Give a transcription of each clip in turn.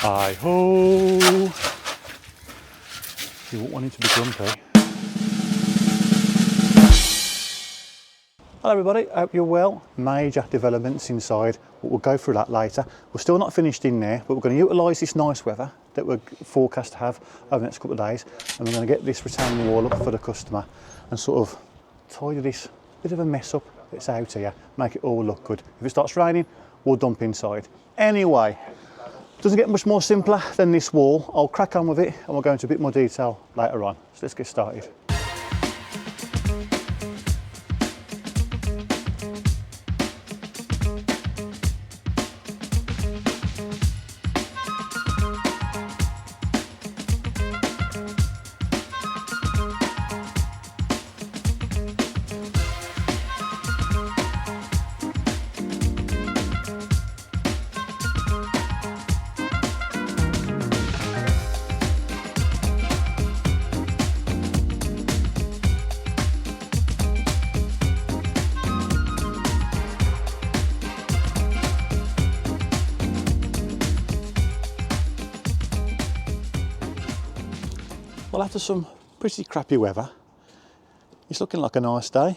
Hi-ho! You won't want it to be grumpy. Hello everybody, hope you're well. Major developments inside, but we'll go through that later. We're still not finished in there, but we're going to utilise this nice weather that we're forecast to have over the next couple of days, and we're going to get this retaining wall up for the customer and sort of tidy this bit of a mess up that's out here, make it all look good. If it starts raining, we'll dump inside. Anyway, doesn't get much more simpler than this wall. I'll crack on with it and we'll go into a bit more detail later on. So let's get started. Well, after some pretty crappy weather, it's looking like a nice day.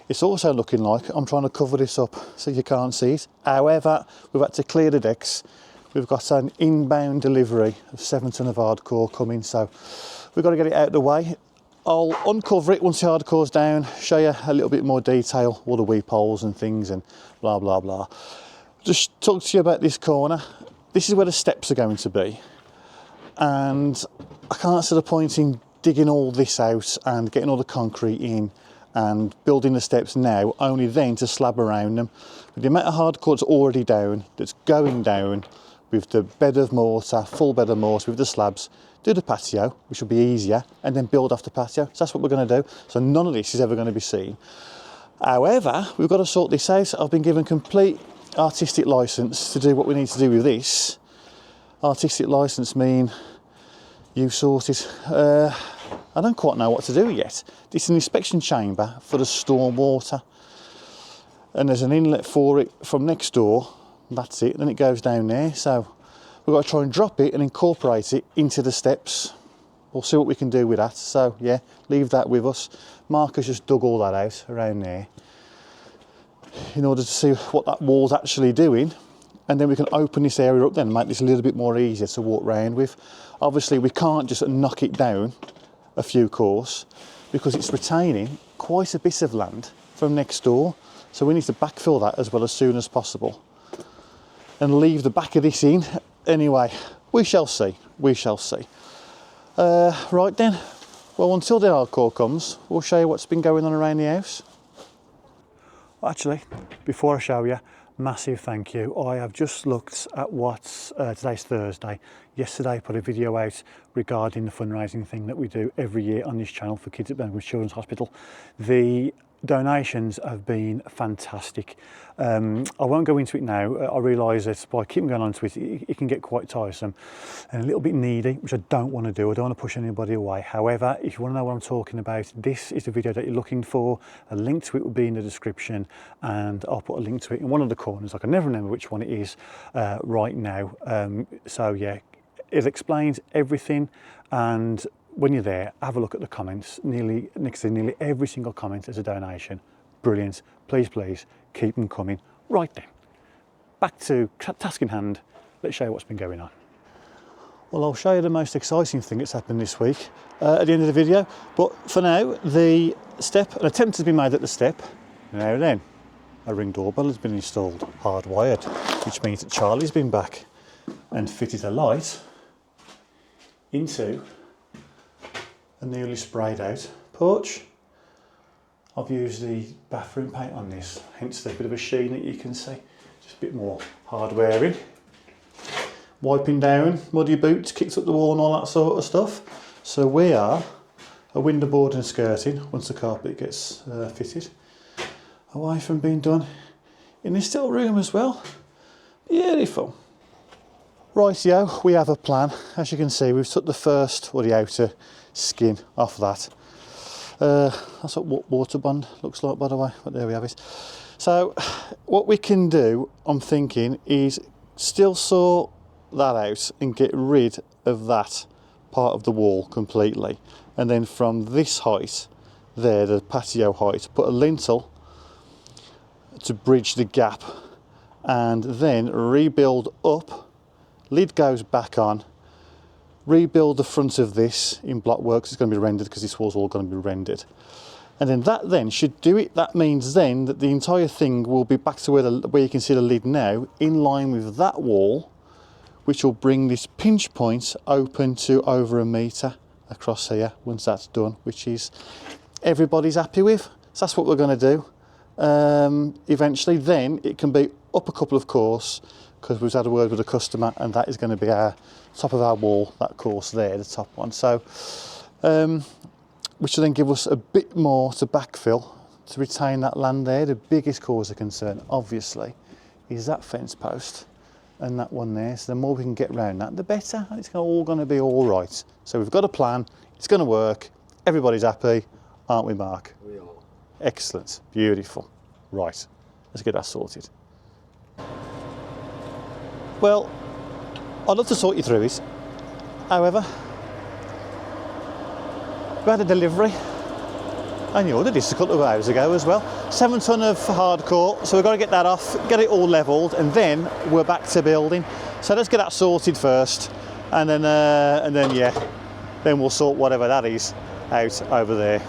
It's also looking like I'm trying to cover this up so you can't see it. However, we've had to clear the decks. We've got an inbound delivery of 7 tonne of hardcore coming, so we've got to get it out of the way. I'll uncover it once the hardcore's down, show you a little bit more detail, all the weep holes and things and blah, blah, blah. Just talk to you about this corner. This is where the steps are going to be. And I can't see the point in digging all this out and getting all the concrete in and building the steps now, only then to slab around them. With the amount of hardcore that's already down, that's going down, with the bed of mortar, full bed of mortar with the slabs, do the patio, which will be easier, and then build off the patio. So that's what we're going to do. So none of this is ever going to be seen. However, we've got to sort this out. I've been given complete artistic license to do what we need to do with this. Artistic license mean you sort it. I don't quite know what to do yet. It's an inspection chamber for the storm water, and there's an inlet for it from next door. That's it. Then it goes down there. So we've got to try and drop it and incorporate it into the steps. We'll see what we can do with that. So yeah, leave that with us. Mark has just dug all that out around there in order to see what that wall's actually doing. And then we can open this area up then and make this a little bit more easier to walk around with. Obviously we can't just knock it down a few course because it's retaining quite a bit of land from next door. So we need to backfill that as well as soon as possible and leave the back of this in. Anyway, we shall see, we shall see. Right then, well, until the hardcore comes, we'll show you what's been going on around the house. Actually, before I show you, massive thank you. I have just looked at what's today's Thursday. Yesterday I put a video out regarding the fundraising thing that we do every year on this channel for kids at Birmingham Children's Hospital. The donations have been fantastic. I won't go into it now. I realise that by keeping going on to it, it can get quite tiresome and a little bit needy, which I don't want to do. I don't want to push anybody away. However, if you want to know what I'm talking about, this is the video that you're looking for. A link to it will be in the description, and I'll put a link to it in one of the corners. I can never remember which one it is right now. So yeah, it explains everything, and when you're there, have a look at the comments. Next to nearly every single comment is a donation. Brilliant. Please, please keep them coming. Right then, back to task in hand. Let's show you what's been going on. Well, I'll show you the most exciting thing that's happened this week at the end of the video. But for now, an attempt has been made at the step. Now then, a ring doorbell has been installed, hardwired, which means that Charlie's been back and fitted a light into a newly sprayed out porch. I've used the bathroom paint on this, hence the bit of a sheen that you can see. Just a bit more hard wearing. Wiping down muddy boots, kicked up the wall and all that sort of stuff. So we are a window board and skirting once the carpet gets fitted. Away from being done in this little room as well. Beautiful. Rightio, we have a plan. As you can see, we've took the first, or the outer skin off that. That's what water bond looks like, by the way, but there we have it. So what we can do, I'm thinking, is still saw that out and get rid of that part of the wall completely. And then from this height there, the patio height, put a lintel to bridge the gap, and then rebuild up. Lid goes back on. Rebuild the front of this in block work, 'cause it's going to be rendered, because this wall's all going to be rendered. And then that then should do it. That means then that the entire thing will be back to where you can see the lid now, in line with that wall, which will bring this pinch point open to over 1 metre across here once that's done, which is everybody's happy with. So that's what we're going to do. Eventually then it can be up a couple of course, because we've had a word with the customer, and that is going to be our top of our wall, that course there, the top one. So which will then give us a bit more to backfill to retain that land there. The biggest cause of concern obviously is that fence post and that one there. So the more we can get around that, the better, and it's all going to be all right. So we've got a plan, it's going to work, everybody's happy, aren't we, Mark? We are. Excellent, beautiful. Right, let's get that sorted. Well, I'd love to sort you through it. However, we had a delivery. I knew ordered this a couple of hours ago as well. 7 tonne of hardcore, so we've got to get that off, get it all levelled, and then we're back to building. So let's get that sorted first, and then yeah, then we'll sort whatever that is out over there.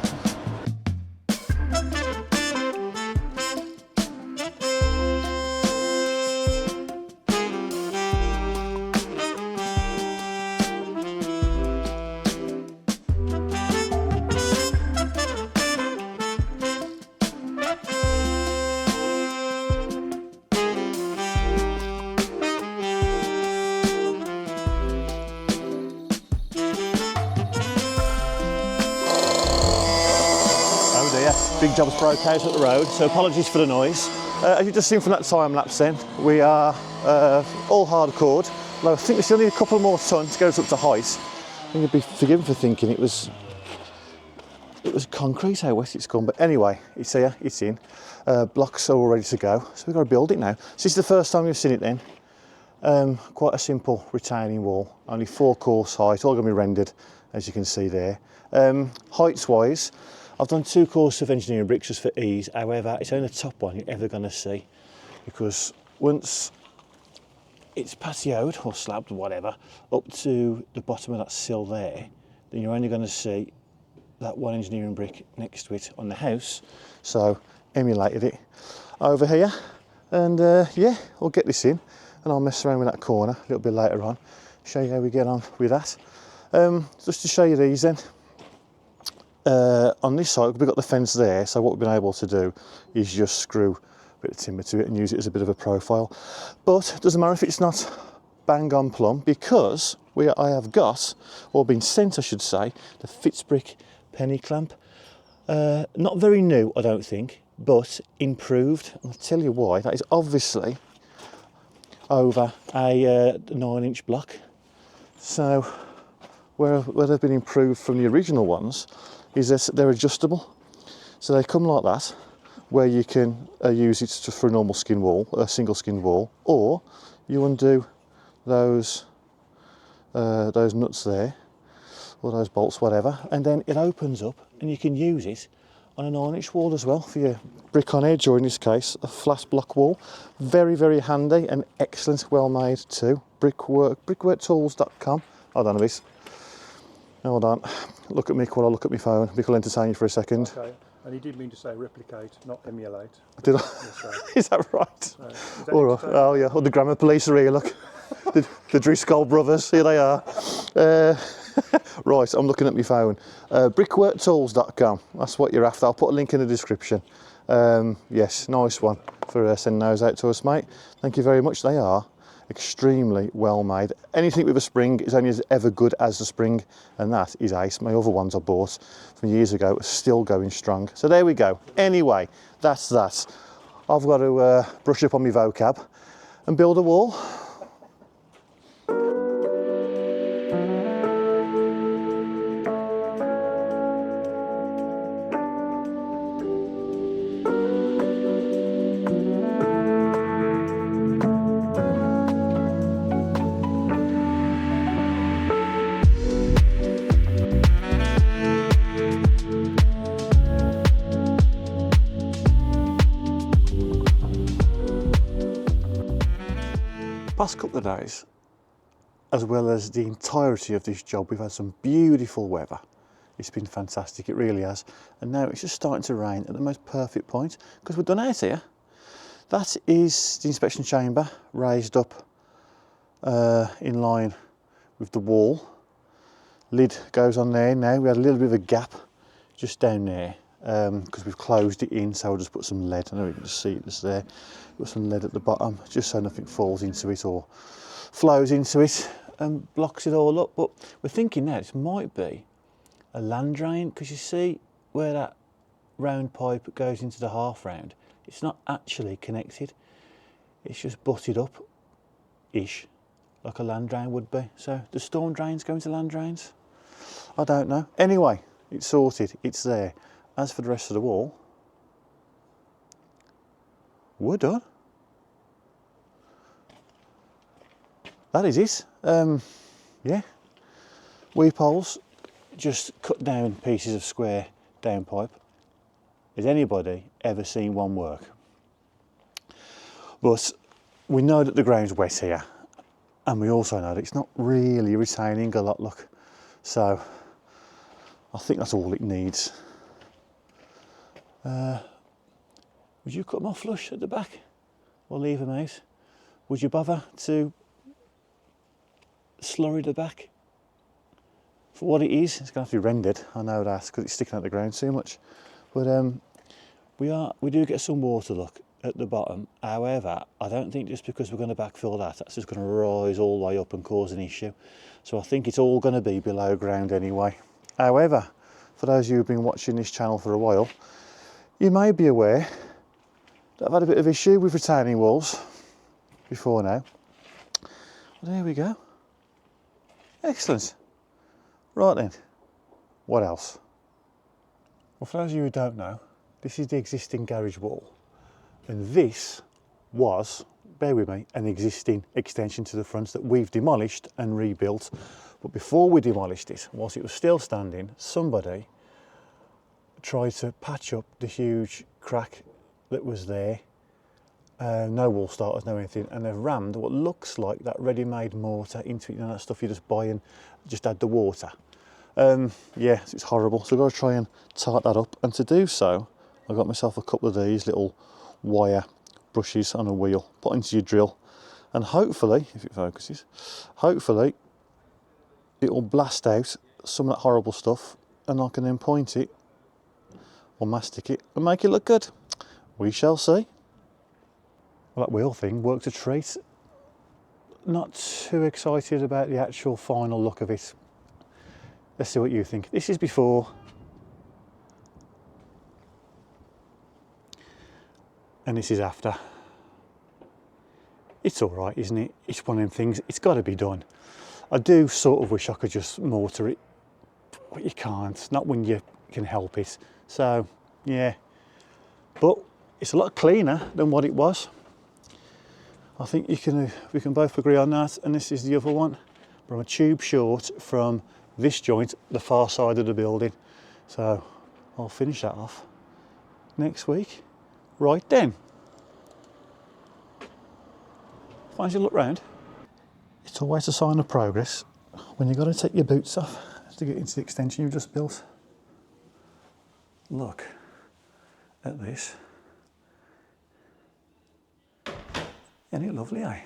Big jobs broke out at the road, so apologies for the noise. As you've just seen from that time lapse then, we are all hardcored. Although I think we still need a couple more tons to get us up to height. I think you'd be forgiven for thinking it was concrete how wet it's gone, but anyway, it's here, it's in. Blocks are all ready to go, so we've got to build it now. So this is the first time we've seen it then. Quite a simple retaining wall, only 4 course height, all going to be rendered, as you can see there. Heights wise, I've done 2 courses of engineering bricks just for ease. However, it's only the top one you're ever going to see, because once it's patioed or slabbed or whatever up to the bottom of that sill there, then you're only going to see that one engineering brick next to it on the house. So emulated it over here, and yeah, we'll get this in, and I'll mess around with that corner a little bit later on, show you how we get on with that. Just to show you these then. On this side, we've got the fence there, so what we've been able to do is just screw a bit of timber to it and use it as a bit of a profile. But it doesn't matter if it's not bang on plumb, because I have got, or been sent I should say, the Fitzbrick penny clamp. Not very new, I don't think, but improved. I'll tell you why. That is obviously over a 9-inch block. So where they've been improved from the original ones is that they're adjustable. So they come like that, where you can use it for a normal skin wall, a single skin wall, or you undo those nuts there, or those bolts, whatever, and then it opens up and you can use it on a 9-inch wall as well for your brick on edge, or in this case, a flat block wall. Very, very handy and excellent, well made too. Brickworktools.com. Hold on a bit. Hold on. Look at me while I look at my phone. Mick will entertain you for a second. Okay. And he did mean to say replicate, not emulate. Did I? Yes, Is that right? is that All right. Oh yeah. Well, the grammar police are here. Look, the Driscoll brothers. Here they are. Right. I'm looking at my phone. Brickworktools.com. That's what you're after. I'll put a link in the description. Yes, nice one for sending those out to us, mate. Thank you very much. They are extremely well made. Anything with a spring is only as ever good as the spring, and that is ace. My other ones I bought from years ago are still going strong. So there we go. Anyway, that's that. I've got to brush up on my vocab and build a wall. past couple of days, as well as the entirety of this job, we've had some beautiful weather. It's been fantastic, it really has. And now it's just starting to rain at the most perfect point, because we're done out here. That is the inspection chamber, raised up in line with the wall. Lid goes on there now. We had a little bit of a gap just down there because we've closed it in, so I'll just put some lead. I know you can just see it just there. Put some lead at the bottom, just so nothing falls into it or flows into it and blocks it all up. But we're thinking now this might be a land drain, because you see where that round pipe goes into the half round, it's not actually connected, it's just butted up ish like a land drain would be. So the storm drains go into land drains? I don't know. Anyway, it's sorted, it's there. As for the rest of the wall, we're done. That is it. Yeah, weep holes, just cut down pieces of square downpipe. Has anybody ever seen one work? But we know that the ground's wet here, and we also know that it's not really retaining a lot, look. So I think that's all it needs. Would you cut them off flush at the back or leave them out? Would you bother to slurry the back? For what it is, it's going to have to be rendered, I know that, because it's sticking out the ground too much. But we do get some water, look, at the bottom. However, I don't think just because we're going to backfill that's just going to rise all the way up and cause an issue. So I think it's all going to be below ground anyway. However, for those of you who've been watching this channel for a while, you may be aware that I've had a bit of issue with retaining walls before now. Well, there we go. Excellent. Right then, what else? Well, for those of you who don't know, this is the existing garage wall. And this was, bear with me, an existing extension to the front that we've demolished and rebuilt. But before we demolished it, whilst it was still standing, somebody tried to patch up the huge crack that was there. No wall starters, no anything, and they've rammed what looks like that ready-made mortar into it, you know, that stuff you just buy and just add the water. Yeah, it's horrible. So I've got to try and tart that up, and to do so, I got myself a couple of these little wire brushes on a wheel, put into your drill, and hopefully, if it focuses, hopefully it will blast out some of that horrible stuff, and I can then point it or mastic it and make it look good. We shall see. Well, that wheel thing worked a treat. Not too excited about the actual final look of it. Let's see what you think. This is before. And this is after. It's all right, isn't it? It's one of them things, it's got to be done. I do sort of wish I could just mortar it, but you can't, not when you can help it. So, yeah. But it's a lot cleaner than what it was. I think we can both agree on that. And this is the other one. But I'm a tube short from this joint, the far side of the building. So I'll finish that off next week. Right then. Fancy a look round. It's always a sign of progress when you've got to take your boots off to get into the extension you've just built. Look at this. Isn't it lovely, eh?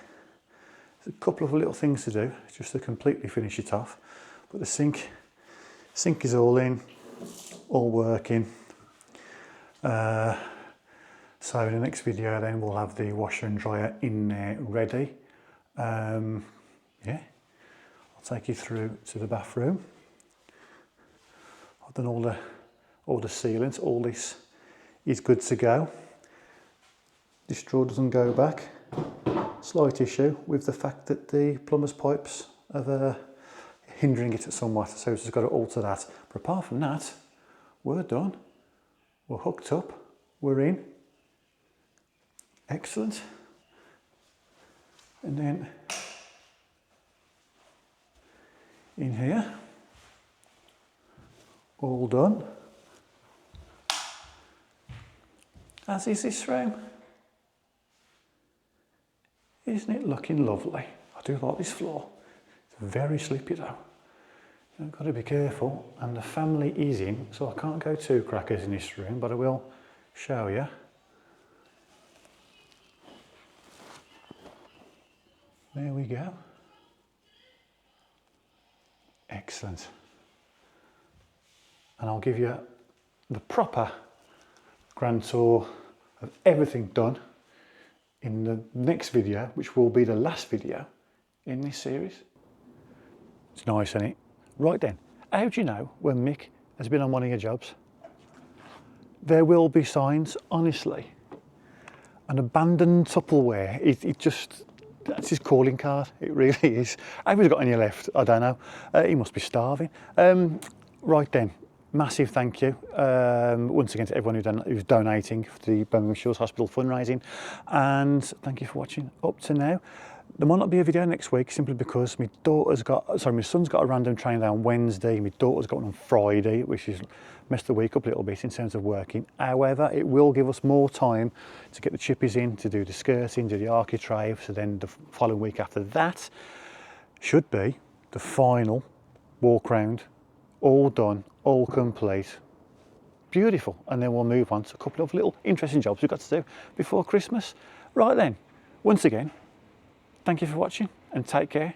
There's a couple of little things to do just to completely finish it off. But the sink is all in, all working. So in the next video then we'll have the washer and dryer in there ready. Yeah, I'll take you through to the bathroom. I've done all the sealants, all this is good to go. This drawer doesn't go back. Slight issue with the fact that the plumber's pipes are hindering it somewhat, so we've just got to alter that. But apart from that, we're done. We're hooked up, we're in. Excellent. And then in here, all done. As is this room. Isn't it looking lovely? I do like this floor. It's very slippy though. I've got to be careful, and the family is in, so I can't go too crackers in this room, but I will show you. There we go. Excellent. And I'll give you the proper grand tour of everything done in the next video, which will be the last video in this series. It's nice, isn't it? Right then, how do you know when Mick has been on one of your jobs? There will be signs, honestly. An abandoned Tupperware, that's his calling card, it really is. How he's got on your left, I don't know. He must be starving. Right then, massive thank you once again to everyone who's donating for the Birmingham Children's Hospital fundraising, and thank you for watching up to now. There might not be a video next week simply because my son's got a random training day on Wednesday, my daughter's got one on Friday, which has messed the week up a little bit in terms of working. However, it will give us more time to get the chippies in, to do the skirting, do the architrave, so then the following week after that should be the final walk round, all done, all complete. Beautiful. And then we'll move on to a couple of little interesting jobs we've got to do before Christmas. Right then, once again, thank you for watching and take care.